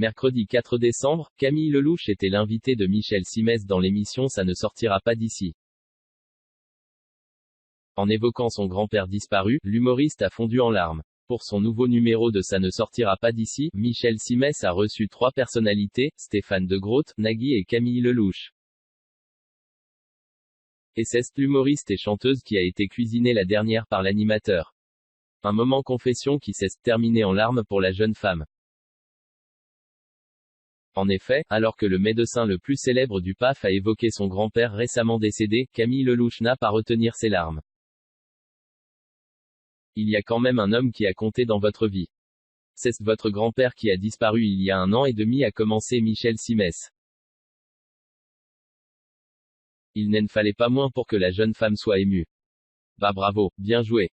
Mercredi 4 décembre, Camille Lelouch était l'invité de Michel Simès dans l'émission Ça ne sortira pas d'ici. En évoquant son grand-père disparu, l'humoriste a fondu en larmes. Pour son nouveau numéro de Ça ne sortira pas d'ici, Michel Simès a reçu 3 personnalités, Stéphane de Groot, Nagui et Camille Lelouch. Et c'est l'humoriste et chanteuse qui a été cuisinée la dernière par l'animateur. Un moment confession qui s'est terminé en larmes pour la jeune femme. En effet, alors que le médecin le plus célèbre du PAF a évoqué son grand-père récemment décédé, Camille Lelouch n'a pas retenir ses larmes. Il y a quand même un homme qui a compté dans votre vie. C'est votre grand-père qui a disparu il y a 1 an et demi, a commencé Michel Simès. Il n'en fallait pas moins pour que la jeune femme soit émue. Bah bravo, bien joué.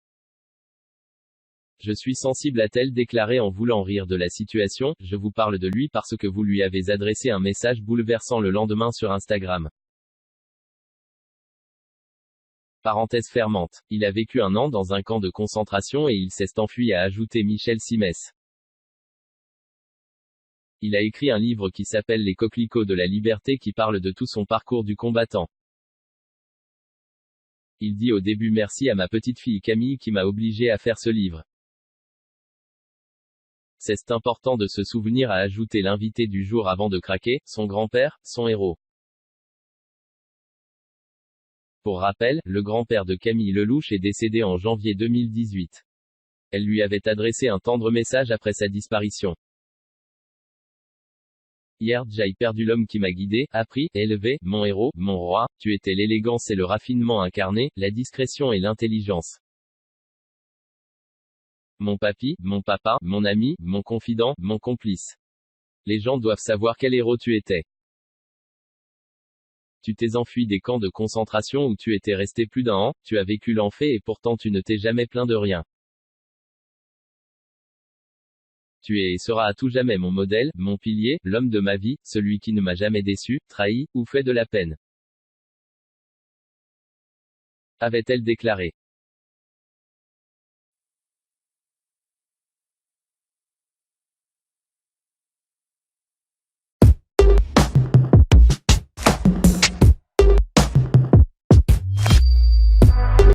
Je suis sensible, a-t-elle déclaré en voulant rire de la situation. Je vous parle de lui parce que vous lui avez adressé un message bouleversant le lendemain sur Instagram. Parenthèse fermante. Il a vécu 1 an dans un camp de concentration et il s'est enfui, a ajouté Michel Simès. Il a écrit un livre qui s'appelle Les coquelicots de la liberté qui parle de tout son parcours du combattant. Il dit au début merci à ma petite fille Camille qui m'a obligé à faire ce livre. C'est important de se souvenir, a ajouté l'invité du jour avant de craquer, son grand-père, son héros. Pour rappel, le grand-père de Camille Lelouch est décédé en janvier 2018. Elle lui avait adressé un tendre message après sa disparition. Hier j'ai perdu l'homme qui m'a guidé, appris, élevé, mon héros, mon roi, tu étais l'élégance et le raffinement incarné, la discrétion et l'intelligence. Mon papy, mon papa, mon ami, mon confident, mon complice. Les gens doivent savoir quel héros tu étais. Tu t'es enfui des camps de concentration où tu étais resté plus d'1 an, tu as vécu l'enfer et pourtant tu ne t'es jamais plaint de rien. Tu es et seras à tout jamais mon modèle, mon pilier, l'homme de ma vie, celui qui ne m'a jamais déçu, trahi, ou fait de la peine. Avait-elle déclaré.